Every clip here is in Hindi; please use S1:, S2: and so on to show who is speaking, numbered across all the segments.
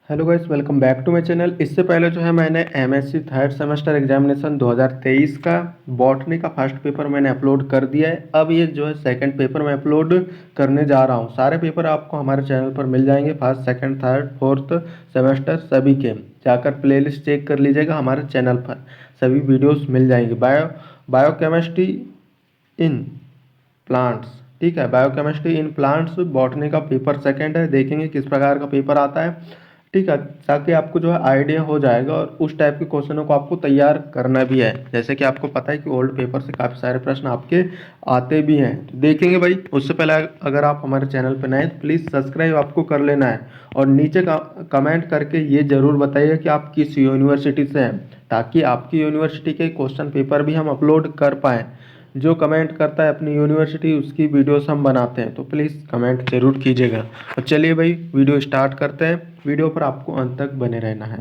S1: Hello guys, welcome back to my channel. इससे पहले जो है मैंने एमएससी थर्ड सेमेस्टर एग्जामिनेशन 2023 का बॉटनी का फर्स्ट पेपर मैंने अपलोड कर दिया है। अब ये जो है सेकंड पेपर मैं अपलोड करने जा रहा हूँ। सारे पेपर आपको हमारे चैनल पर मिल जाएंगे, first second third fourth semester सभी के। जाकर प्लेलिस्ट चेक कर लीजिएगा, हमारे चैनल पर सभी वीडियोज़ मिल जाएंगे। बायोकेमिस्ट्री इन प्लांट्स, ठीक है, बायोकेमिस्ट्री इन प्लांट्स बॉटनी का पेपर सेकंड है। देखेंगे किस प्रकार का पेपर आता है, ठीक है, ताकि आपको जो है आइडिया हो जाएगा और उस टाइप के क्वेश्चनों को आपको तैयार करना भी है। जैसे कि आपको पता है कि ओल्ड पेपर से काफ़ी सारे प्रश्न आपके आते भी हैं, तो देखेंगे भाई। उससे पहले अगर आप हमारे चैनल पर नए हैं, प्लीज़ सब्सक्राइब आपको कर लेना है और नीचे कमेंट करके ये ज़रूर बताइए कि आप किस यूनिवर्सिटी से हैं, ताकि आपकी यूनिवर्सिटी के क्वेश्चन पेपर भी हम अपलोड कर पाएँ। जो कमेंट करता है अपनी यूनिवर्सिटी, उसकी वीडियोस हम बनाते हैं, तो प्लीज़ कमेंट जरूर कीजिएगा। और चलिए भाई वीडियो स्टार्ट करते हैं। वीडियो पर आपको अंत तक बने रहना है,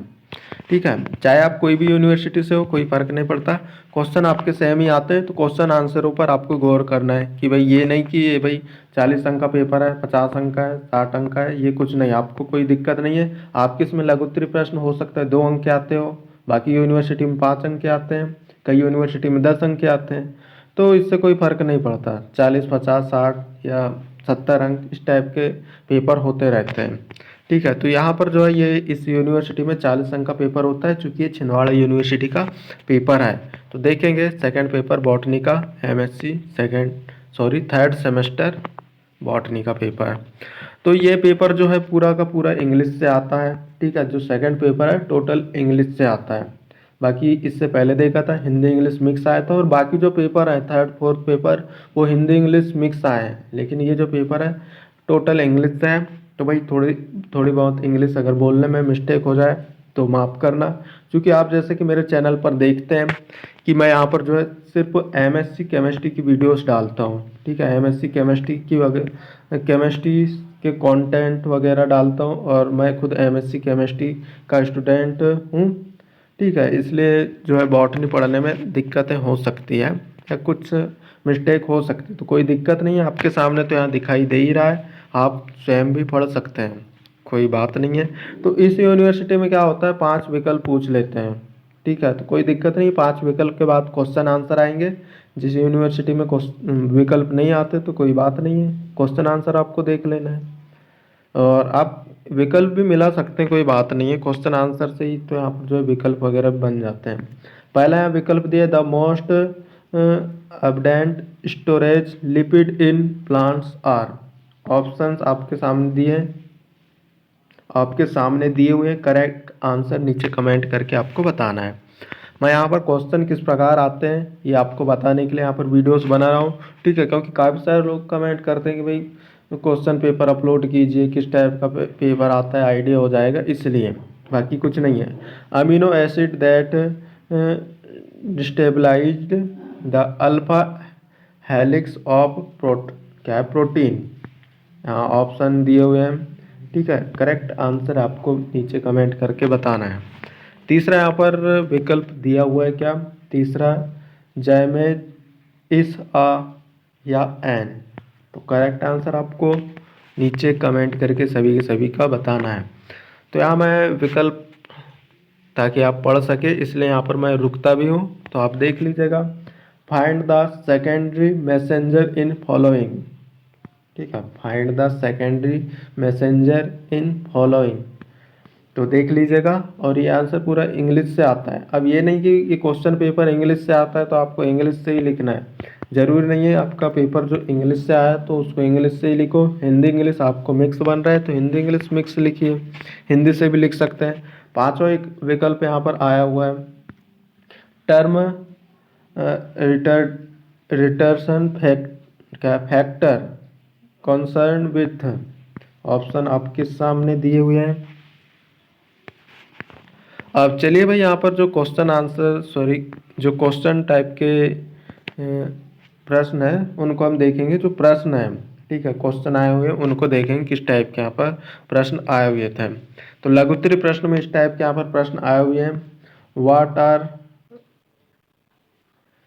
S1: ठीक है। चाहे आप कोई भी यूनिवर्सिटी से हो, कोई फ़र्क नहीं पड़ता। क्वेश्चन आपके सेम ही आते हैं, तो क्वेश्चन आंसरों पर आपको गौर करना है कि भाई ये नहीं कि ये भाई 40 अंक का पेपर है, 50 अंक का है, 60 अंक का है, ये कुछ नहीं। आपको कोई दिक्कत नहीं है। आपके इसमें लघुत्तरी प्रश्न हो सकता है 2 अंक के आते हो, बाकी यूनिवर्सिटी में 5 अंक के आते हैं, कई यूनिवर्सिटी में 10 अंक के आते हैं। तो इससे कोई फ़र्क नहीं पड़ता, 40 50 60 या 70 अंक इस टाइप के पेपर होते रहते हैं, ठीक है। तो यहाँ पर जो है ये इस यूनिवर्सिटी में 40 अंक का पेपर होता है, चूँकि ये छिंदवाड़ा यूनिवर्सिटी का पेपर है। तो देखेंगे सेकंड पेपर बॉटनी का, एमएससी थर्ड सेमेस्टर बॉटनी का पेपर। तो ये पेपर जो है पूरा का पूरा इंग्लिश से आता है, ठीक है। जो सेकंड पेपर है टोटल इंग्लिश से आता है। बाकी इससे पहले देखा था हिंदी इंग्लिश मिक्स आया था, और बाकी जो पेपर है थर्ड फोर्थ पेपर वो हिंदी इंग्लिश मिक्स आए हैं, लेकिन ये जो पेपर है टोटल इंग्लिश से है। तो भाई थोड़ी थोड़ी बहुत इंग्लिश अगर बोलने में मिस्टेक हो जाए तो माफ़ करना, क्योंकि आप जैसे कि मेरे चैनल पर देखते हैं कि मैं यहाँ पर जो है सिर्फ एमएससी केमिस्ट्री की वीडियोस डालता हूँ, ठीक है। एमएससी केमिस्ट्री की केमिस्ट्री के कंटेंट वगैरह डालता हूँ, और मैं खुद एमएससी केमिस्ट्री का स्टूडेंट हूँ, ठीक है। इसलिए जो है बॉटनी पढ़ने में दिक्कतें हो सकती है या कुछ मिस्टेक हो सकती है, तो कोई दिक्कत नहीं है। आपके सामने तो यहाँ दिखाई दे ही रहा है, आप स्वयं भी पढ़ सकते हैं, कोई बात नहीं है। तो इस यूनिवर्सिटी में क्या होता है, 5 विकल्प पूछ लेते हैं, ठीक है। तो कोई दिक्कत नहीं, 5 विकल्प के बाद क्वेश्चन आंसर आएंगे। जिस यूनिवर्सिटी में विकल्प नहीं आते तो कोई बात नहीं है, क्वेश्चन आंसर आपको देख लेना है। और आप विकल्प भी मिला सकते हैं, कोई बात नहीं है, क्वेश्चन आंसर से ही तो यहाँ पर जो है विकल्प वगैरह बन जाते हैं। पहला यहाँ विकल्प दिया, the most abundant storage lipid in plants are. Options आपके सामने दिए हैं, आपके सामने दिए हुए हैं। करेक्ट आंसर नीचे कमेंट करके आपको बताना है। मैं यहाँ पर क्वेश्चन किस प्रकार आते हैं ये आपको बताने के लिए यहाँ पर वीडियोस बना रहा हूँ, ठीक है। क्योंकि काफ़ी सारे लोग कमेंट करते हैं कि भाई क्वेश्चन पेपर अपलोड कीजिए, किस टाइप का पेपर आता है, आइडिया हो जाएगा, इसलिए, बाकी कुछ नहीं है। Amino acid that destabilized the alpha helix of क्या है, प्रोटीन। यहाँ ऑप्शन दिए हुए हैं, ठीक है। करेक्ट आंसर आपको नीचे कमेंट करके बताना है। तीसरा यहाँ पर विकल्प दिया हुआ है, क्या तीसरा, जैमेज, इस, आ या एन। तो करेक्ट आंसर आपको नीचे कमेंट करके सभी के सभी का बताना है। तो यहाँ मैं विकल्प, ताकि आप पढ़ सके इसलिए यहाँ पर मैं रुकता भी हूँ, तो आप देख लीजिएगा। Find the secondary messenger in following, ठीक है। Find the secondary messenger in following, तो देख लीजिएगा। और ये आंसर पूरा इंग्लिश से आता है। अब ये नहीं कि ये क्वेश्चन पेपर इंग्लिश से आता है तो आपको इंग्लिश से ही लिखना है, ज़रूरी नहीं है। आपका पेपर जो इंग्लिश से आया तो उसको इंग्लिश से ही लिखो। हिंदी इंग्लिश आपको मिक्स बन रहा है तो हिंदी इंग्लिश मिक्स लिखिए, हिंदी से भी लिख सकते हैं। पाँचों एक विकल्प यहाँ पर आया हुआ है, term retention factor concern with. Option आपके सामने दिए हुए हैं। अब चलिए भाई यहाँ पर जो क्वेश्चन आंसर जो क्वेश्चन टाइप के प्रश्न है उनको हम देखेंगे। जो प्रश्न है, ठीक है, क्वेश्चन आए हुए हैं उनको देखेंगे किस टाइप के यहाँ पर प्रश्न आए हुए थे। तो लघुत्तरी प्रश्न में इस टाइप के यहाँ पर प्रश्न आए हुए हैं। What are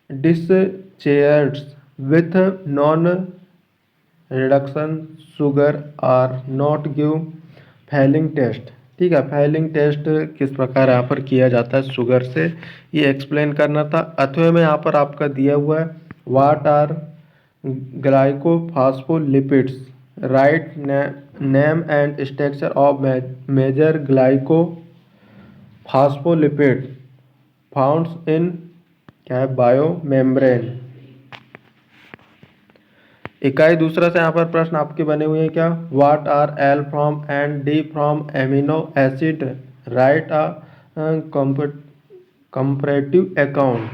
S1: dish chairs with non reduction sugar are not give Fehling test, ठीक है। फाइलिंग टेस्ट किस प्रकार यहाँ पर किया जाता है शुगर से, ये एक्सप्लेन करना था। अथवा में यहाँ पर आपका दिया हुआ है what are glycophospholipids, write name and structure of major glycophospholipid founds in क्या है बायो मेम्ब्रेन। इकाई दूसरा से यहाँ पर प्रश्न आपके बने हुए हैं क्या, what are L from and D from amino acid, write a comparative account.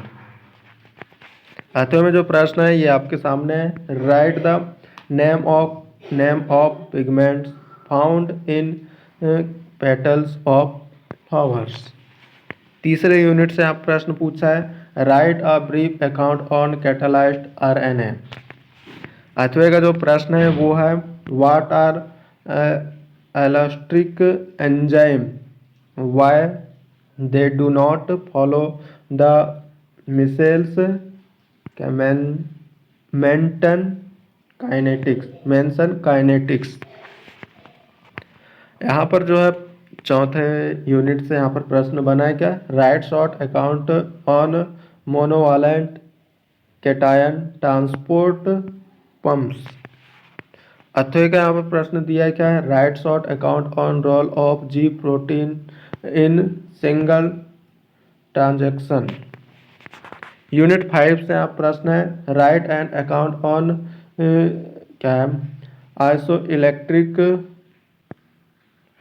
S1: अतः में जो प्रश्न है ये आपके सामने है, write the name of pigments found in petals of flowers. तीसरे यूनिट से आप प्रश्न पूछा है, write a brief account on catalyzed RNA. अथवे का जो प्रश्न है वो है, what are allosteric enzyme, why they do not follow the Michaelis Menten kinetics. यहाँ पर जो है चौथे यूनिट से यहाँ पर प्रश्न बना है क्या, write short account on monovalent cation transport pumps. अथवे का यहाँ पर प्रश्न दिया है क्या है, write short account on role of G protein in single transaction. Unit 5 से आप प्रश्न है, राइट एंड अकाउंट ऑन क्या है आइसो इलेक्ट्रिक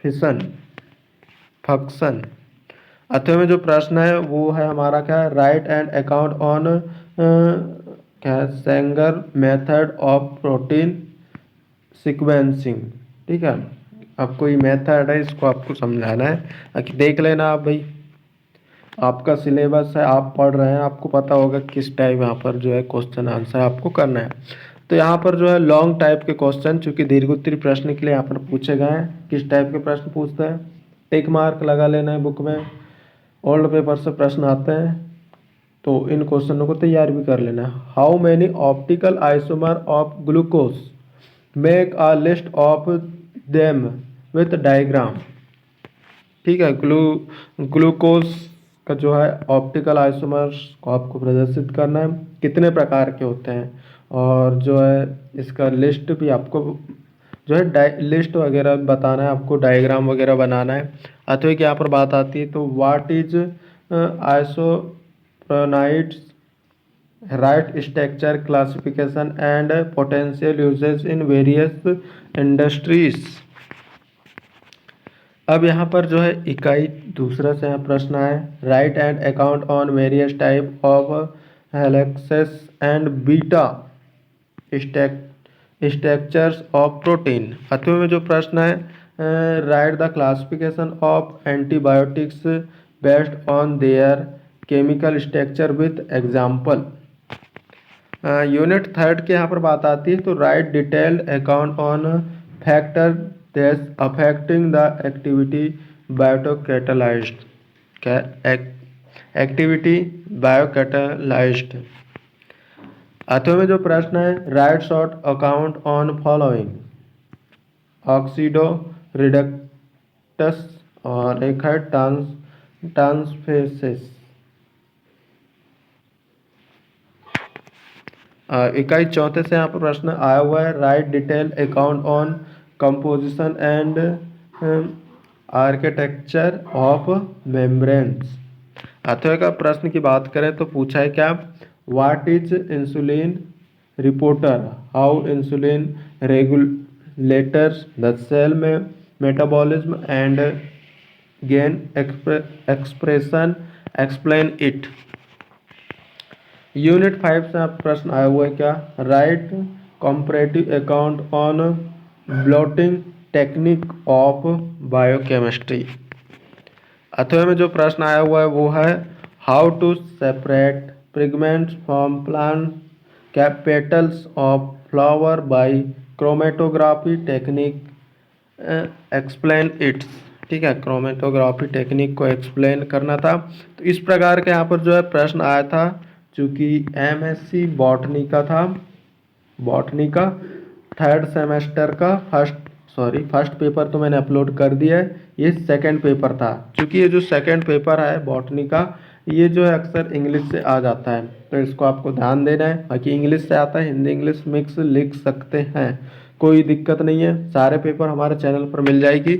S1: फिशन फंक्शन। अथवा में जो प्रश्न है वो है हमारा क्या है, राइट एंड अकाउंट ऑन क्या है Sanger method of protein sequencing. ठीक है, अब कोई मेथड है इसको आपको समझाना है कि देख लेना आप भाई, आपका सिलेबस है, आप पढ़ रहे हैं, आपको पता होगा किस टाइप यहाँ पर जो है क्वेश्चन आंसर आपको करना है। तो यहाँ पर जो है लॉन्ग टाइप के क्वेश्चन चूंकि दीर्घोत्तरीय प्रश्न के लिए यहाँ पर पूछे गए हैं, किस टाइप के प्रश्न पूछते हैं, टिक मार्क लगा लेना है बुक में, ओल्ड पेपर से प्रश्न आते हैं तो इन क्वेश्चनों को तैयार भी कर लेना है। How many optical isomer of glucose, make a list of them with diagram. ठीक है, ग्लूकोज का जो है ऑप्टिकल आइसोमर्स को आपको प्रदर्शित करना है, कितने प्रकार के होते हैं, और जो है इसका लिस्ट भी आपको जो है लिस्ट वगैरह बताना है, आपको डायग्राम वगैरह बनाना है। अथवा की यहाँ पर बात आती है तो what is isoprenoids, write structure classification and potential uses in various industries. अब यहाँ पर जो है इकाई दूसरा से यहाँ प्रश्न है, write and account on various type of helices and beta structures of protein. अथवा में जो प्रश्न है, write the classification of antibiotics based on their chemical structure with example. Unit 3 के यहाँ पर बात आती है तो write detailed account on factor that affecting the activity biocatalyzed activity biocatalyzed. अथवा में जो प्रश्न है, write short account on following oxido reductase, और एक है ट्रांसफेसिस। इकाई चौथे से यहाँ पर प्रश्न आया हुआ है, right detail account on composition and architecture of membranes. अथवा का प्रश्न की बात करें तो पूछा है क्या, what is insulin reporter, how insulin regulators the cell में metabolism and gene expression, explain it. Unit 5 से आप प्रश्न आया हुआ है क्या, write comparative account on blotting technique of biochemistry. अथवा में जो प्रश्न आया हुआ है वो है, how to separate pigments from plant petals of flower by chromatography technique, explain its. ठीक है, क्रोमेटोग्राफी टेक्निक को एक्सप्लेन करना था। तो इस प्रकार के यहाँ पर जो है प्रश्न आया था, चूँकि एमएससी बॉटनी का था, बॉटनी का 3rd सेमेस्टर का फर्स्ट पेपर तो मैंने अपलोड कर दिया है, ये सेकंड पेपर था। क्योंकि ये जो सेकंड पेपर है बॉटनी का, ये जो है अक्सर इंग्लिश से आ जाता है, तो इसको आपको ध्यान देना है। बाकी इंग्लिश से आता है, हिंदी इंग्लिश मिक्स लिख सकते हैं, कोई दिक्कत नहीं है। सारे पेपर हमारे चैनल पर मिल जाएगी,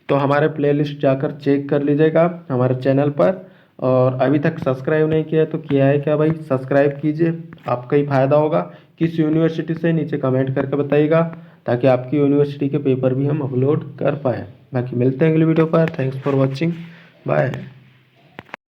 S1: तो हमारे प्लेलिस्ट जाकर चेक कर लीजिएगा हमारे चैनल पर। और अभी तक सब्सक्राइब नहीं किया है तो किया है क्या भाई, सब्सक्राइब कीजिए, आपका ही फायदा होगा। किस यूनिवर्सिटी से नीचे कमेंट करके बताइएगा, ताकि आपकी यूनिवर्सिटी के पेपर भी हम अपलोड कर पाएँ। बाकी मिलते हैं अगली वीडियो पर। Thanks for watching, bye.